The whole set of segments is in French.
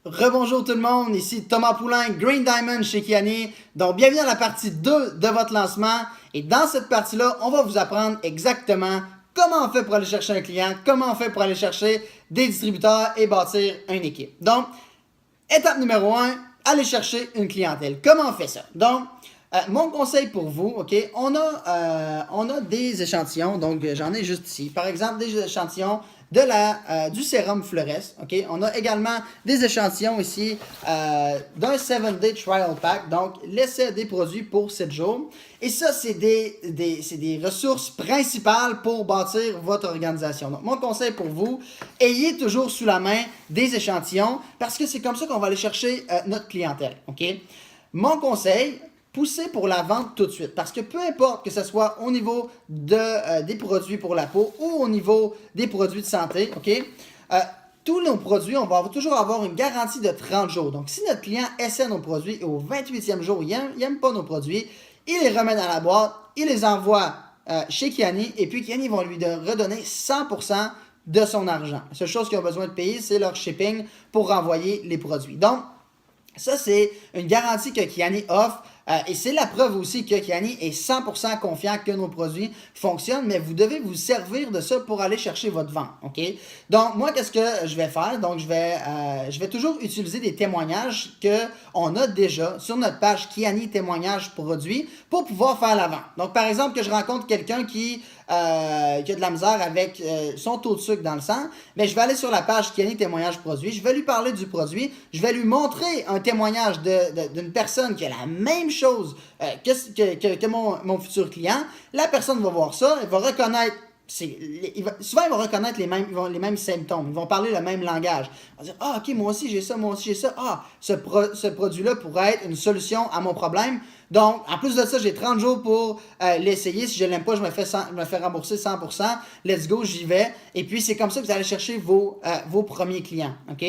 Rebonjour tout le monde, ici Thomas Poulain, Green Diamond chez Kiani. Donc bienvenue dans la partie 2 de votre lancement. Et dans cette partie-là, on va vous apprendre exactement comment on fait pour aller chercher un client, comment on fait pour aller chercher des distributeurs et bâtir une équipe. Donc, étape numéro 1, aller chercher une clientèle. Comment on fait ça? Donc, mon conseil pour vous, OK, on a des échantillons, donc j'en ai juste ici. Par exemple, des échantillons du sérum Fleurès, OK. On a également des échantillons ici d'un 7-day trial pack, donc l'essai des produits pour 7 jours. Et ça, c'est des ressources principales pour bâtir votre organisation. Donc, mon conseil pour vous, ayez toujours sous la main des échantillons parce que c'est comme ça qu'on va aller chercher notre clientèle, OK. Mon conseil, poussez pour la vente tout de suite. Parce que peu importe que ce soit au niveau des produits pour la peau ou au niveau des produits de santé, OK? Tous nos produits, on va toujours avoir une garantie de 30 jours. Donc, si notre client essaie nos produits et au 28e jour, il n'aime pas nos produits, il les remet dans la boîte, il les envoie chez Kiani et puis Kiani vont lui redonner 100% de son argent. La seule chose qu'ils ont besoin de payer, c'est leur shipping pour renvoyer les produits. Donc, ça, c'est une garantie que Kiani offre. Et c'est la preuve aussi que Kiani est 100% confiant que nos produits fonctionnent, mais vous devez vous servir de ça pour aller chercher votre vente, OK? Donc, moi, qu'est-ce que je vais faire? Donc, je vais toujours utiliser des témoignages qu'on a déjà sur notre page Kiani témoignages produits pour pouvoir faire la vente. Donc, par exemple, que je rencontre quelqu'un qui a de la misère avec son taux de sucre dans le sang, mais je vais aller sur la page Kiani témoignages produits, je vais lui parler du produit, je vais lui montrer un témoignage d'une personne qui a la même chose que mon futur client. La personne va voir ça, elle va reconnaître souvent, ils vont reconnaître les mêmes symptômes. Ils vont parler le même langage. Ils vont dire, ah, OK, moi aussi, j'ai ça, moi aussi, j'ai ça. Ah, ce produit-là pourrait être une solution à mon problème. Donc, en plus de ça, j'ai 30 jours pour l'essayer. Si je ne l'aime pas, je me fais rembourser 100%. Let's go, j'y vais. Et puis, c'est comme ça que vous allez chercher vos premiers clients. OK?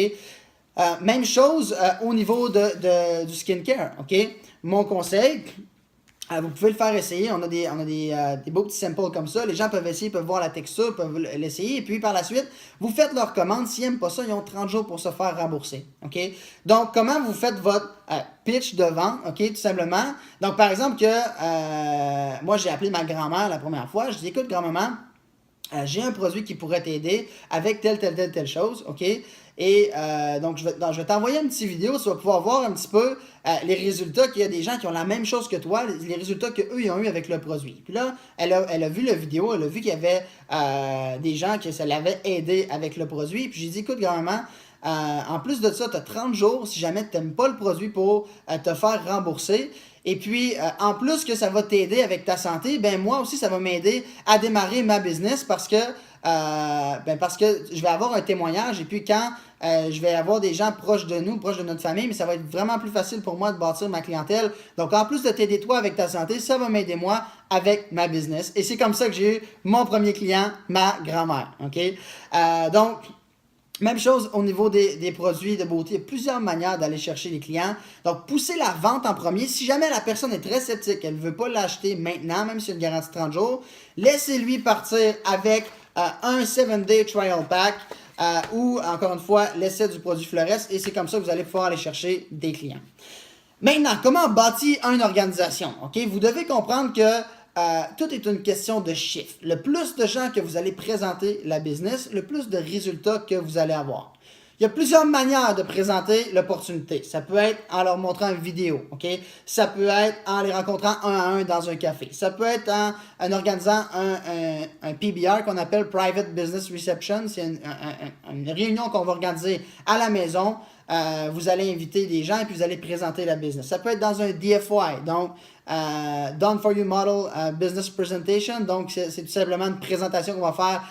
Même chose au niveau du skincare. OK? Mon conseil, vous pouvez le faire essayer. On a des beaux petits samples comme ça. Les gens peuvent essayer, peuvent voir la texture, peuvent l'essayer. Et puis par la suite, vous faites leur commande. S'ils n'aiment pas ça, ils ont 30 jours pour se faire rembourser. OK? Donc, comment vous faites votre pitch de vente? OK? Tout simplement. Donc, par exemple, moi, j'ai appelé ma grand-mère la première fois. Je dis, écoute, grand-maman, j'ai un produit qui pourrait t'aider avec telle chose, OK? Et donc, je vais t'envoyer une petite vidéo, tu vas pouvoir voir un petit peu les résultats qu'il y a des gens qui ont la même chose que toi, les résultats qu'eux, ils ont eu avec le produit. Puis là, elle a vu la vidéo, elle a vu qu'il y avait des gens que ça l'avait aidé avec le produit. Puis j'ai dit, écoute, grand-maman, en plus de ça, tu as 30 jours si jamais tu n'aimes pas le produit pour te faire rembourser. Et puis, en plus que ça va t'aider avec ta santé, ben moi aussi, ça va m'aider à démarrer ma business parce que je vais avoir un témoignage et puis quand je vais avoir des gens proches de nous, proches de notre famille, mais ça va être vraiment plus facile pour moi de bâtir ma clientèle. Donc, en plus de t'aider toi avec ta santé, ça va m'aider moi avec ma business. Et c'est comme ça que j'ai eu mon premier client, ma grand-mère. OK? Donc, même chose au niveau des produits de beauté. Il y a plusieurs manières d'aller chercher les clients. Donc, poussez la vente en premier. Si jamais la personne est très sceptique, elle ne veut pas l'acheter maintenant, même s'il y a une garantie de 30 jours, laissez-lui partir avec un 7-day trial pack ou, encore une fois, l'essai du produit Fleurès. Et c'est comme ça que vous allez pouvoir aller chercher des clients. Maintenant, comment bâtir une organisation? OK? Vous devez comprendre que tout est une question de chiffres. Le plus de gens que vous allez présenter la business, le plus de résultats que vous allez avoir. Il y a plusieurs manières de présenter l'opportunité. Ça peut être en leur montrant une vidéo, OK? Ça peut être en les rencontrant un à un dans un café. Ça peut être en organisant un PBR qu'on appelle Private Business Reception. C'est une réunion qu'on va organiser à la maison. Vous allez inviter des gens et puis vous allez présenter la business. Ça peut être dans un DFY, donc Done for You Model Business Presentation. Donc, c'est tout simplement une présentation qu'on va faire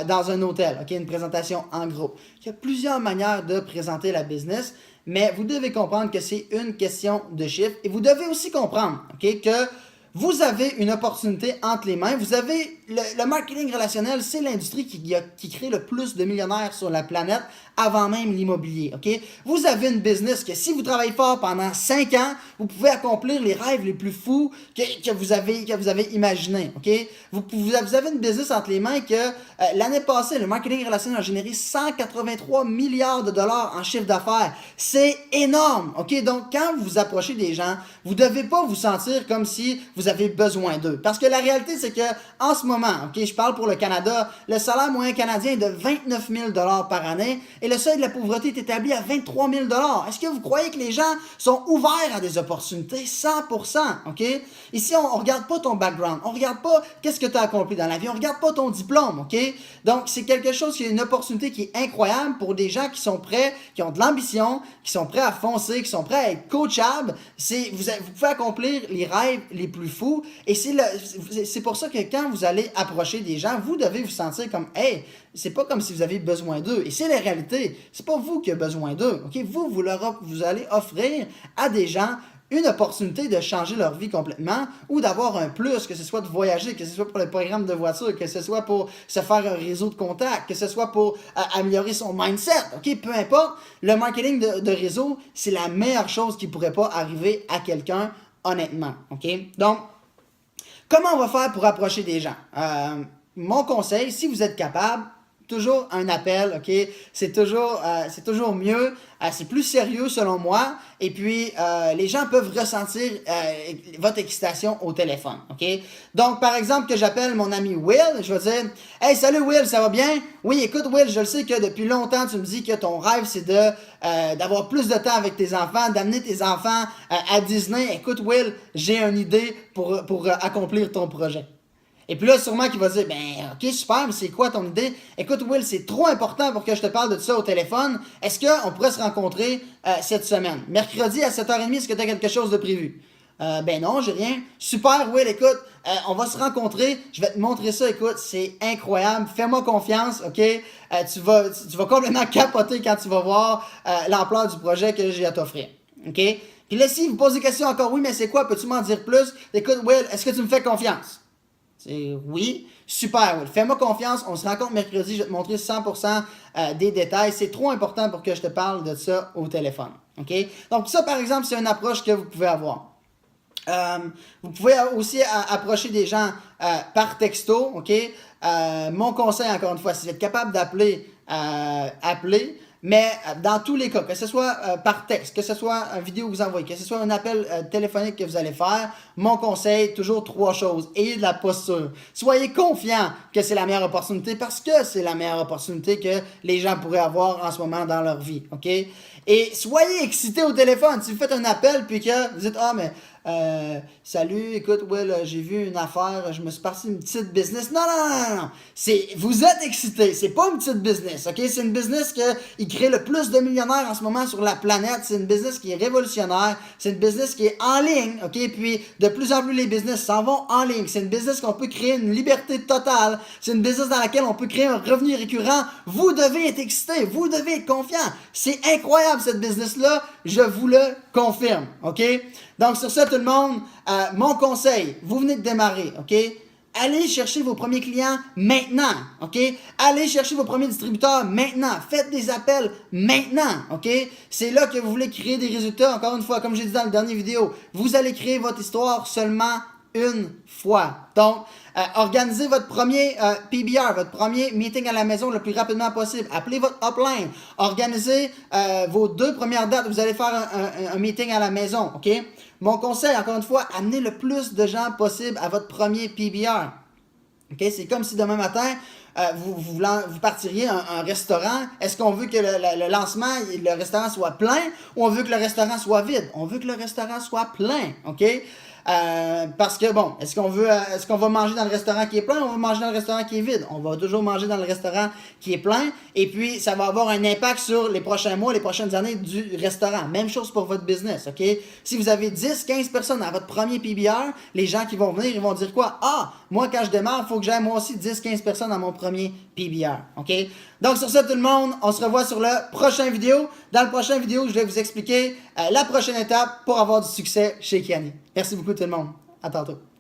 dans un hôtel, OK? Une présentation en groupe. Il y a plusieurs manières de présenter la business, mais vous devez comprendre que c'est une question de chiffres et vous devez aussi comprendre, OK, que vous avez une opportunité entre les mains. Vous avez le marketing relationnel, c'est l'industrie qui crée le plus de millionnaires sur la planète avant même l'immobilier. Ok? Vous avez une business que si vous travaillez fort pendant 5 ans, vous pouvez accomplir les rêves les plus fous que vous avez imaginés. Ok? Vous avez une business entre les mains que l'année passée, le marketing relationnel a généré 183 milliards de dollars en chiffre d'affaires. C'est énorme. Ok? Donc, quand vous approchez des gens, vous ne devez pas vous sentir comme si vous avez besoin d'eux. Parce que la réalité, c'est que en ce moment, ok, je parle pour le Canada, le salaire moyen canadien est de 29 000 $ par année et le seuil de la pauvreté est établi à 23 000 $. Est-ce que vous croyez que les gens sont ouverts à des opportunités? 100%, ok? Ici, on ne regarde pas ton background, on ne regarde pas qu'est-ce que tu as accompli dans la vie, on ne regarde pas ton diplôme, ok? Donc, c'est quelque chose qui est une opportunité qui est incroyable pour des gens qui sont prêts, qui ont de l'ambition, qui sont prêts à foncer, qui sont prêts à être coachables. Vous pouvez accomplir les rêves les plus fous et c'est pour ça que quand vous allez approcher des gens, vous devez vous sentir comme « Hey, c'est pas comme si vous avez besoin d'eux. » Et c'est la réalité. C'est pas vous qui avez besoin d'eux. Okay? Vous allez offrir à des gens une opportunité de changer leur vie complètement ou d'avoir un plus, que ce soit de voyager, que ce soit pour le programme de voiture, que ce soit pour se faire un réseau de contacts, que ce soit pour améliorer son mindset. Okay? Peu importe, le marketing de réseau, c'est la meilleure chose qui pourrait pas arriver à quelqu'un, honnêtement. Okay? Donc, comment on va faire pour approcher des gens? Mon conseil, si vous êtes capable, toujours un appel, ok? C'est toujours mieux, c'est plus sérieux selon moi, et puis les gens peuvent ressentir votre excitation au téléphone, ok? Donc, par exemple, que j'appelle mon ami Will, je vais dire « Hey, salut Will, ça va bien? Oui, écoute Will, je le sais que depuis longtemps, tu me dis que ton rêve, c'est d'avoir plus de temps avec tes enfants, d'amener tes enfants à Disney. Écoute Will, j'ai une idée pour accomplir ton projet. » Et puis là, sûrement qu'il va dire, ben, ok, super, mais c'est quoi ton idée? Écoute, Will, c'est trop important pour que je te parle de ça au téléphone. Est-ce qu'on pourrait se rencontrer cette semaine? Mercredi à 7h30, est-ce que tu as quelque chose de prévu? Ben non, j'ai rien. Super, Will, écoute, on va se rencontrer. Je vais te montrer ça, écoute, c'est incroyable. Fais-moi confiance, ok? Tu vas complètement capoter quand tu vas voir l'ampleur du projet que j'ai à t'offrir, ok? Puis là, si vous posez des questions encore, oui, mais c'est quoi? Peux-tu m'en dire plus? Écoute, Will, est-ce que tu me fais confiance? C'est oui, super, Will. Fais-moi confiance, on se rencontre mercredi, je vais te montrer 100% des détails. C'est trop important pour que je te parle de ça au téléphone. OK? Donc ça, par exemple, c'est une approche que vous pouvez avoir. Vous pouvez aussi approcher des gens par texto. OK? Mon conseil, encore une fois, si vous êtes capable d'appeler, appelez. Mais dans tous les cas, que ce soit par texte, que ce soit une vidéo que vous envoyez, que ce soit un appel téléphonique que vous allez faire, mon conseil, toujours 3 choses. Ayez de la posture. Soyez confiant que c'est la meilleure opportunité parce que c'est la meilleure opportunité que les gens pourraient avoir en ce moment dans leur vie. OK? Et soyez excité au téléphone. Si vous faites un appel puis que vous dites « Ah, mais salut, écoute, Will, j'ai vu une affaire, je me suis parti une petite business. » Non, non, non, non. Vous êtes excité. C'est pas une petite business, ok? C'est une business qui crée le plus de millionnaires en ce moment sur la planète. C'est une business qui est révolutionnaire. C'est une business qui est en ligne, ok? Puis, de plus en plus, les business s'en vont en ligne. C'est une business qu'on peut créer une liberté totale. C'est une business dans laquelle on peut créer un revenu récurrent. Vous devez être excité. Vous devez être confiant. C'est incroyable, cette business-là. Je vous le confirme, ok? Donc, sur ça, tout le monde, mon conseil, vous venez de démarrer, OK? Allez chercher vos premiers clients maintenant, OK? Allez chercher vos premiers distributeurs maintenant. Faites des appels maintenant, OK? C'est là que vous voulez créer des résultats. Encore une fois, comme j'ai dit dans la dernière vidéo, vous allez créer votre histoire seulement une fois. Donc, organisez votre premier PBR, votre premier meeting à la maison le plus rapidement possible. Appelez votre upline. Organisez vos 2 premières dates. Vous allez faire un meeting à la maison, OK? Mon conseil, encore une fois, amenez le plus de gens possible à votre premier PBR. Okay? C'est comme si demain matin, vous partiriez un restaurant. Est-ce qu'on veut que le lancement, le restaurant soit plein ou on veut que le restaurant soit vide? On veut que le restaurant soit plein, OK? Parce que bon, est-ce qu'on va manger dans le restaurant qui est plein ou on va manger dans le restaurant qui est vide? On va toujours manger dans le restaurant qui est plein et puis ça va avoir un impact sur les prochains mois, les prochaines années du restaurant. Même chose pour votre business, ok? Si vous avez 10, 15 personnes à votre premier PBR, les gens qui vont venir, ils vont dire quoi? Ah, moi quand je démarre, il faut que j'aie moi aussi 10, 15 personnes à mon premier PBR, ok? Donc sur ça tout le monde, on se revoit sur la prochaine vidéo. Dans la prochaine vidéo, je vais vous expliquer la prochaine étape pour avoir du succès chez Kiani. Merci beaucoup tout le monde. À tantôt.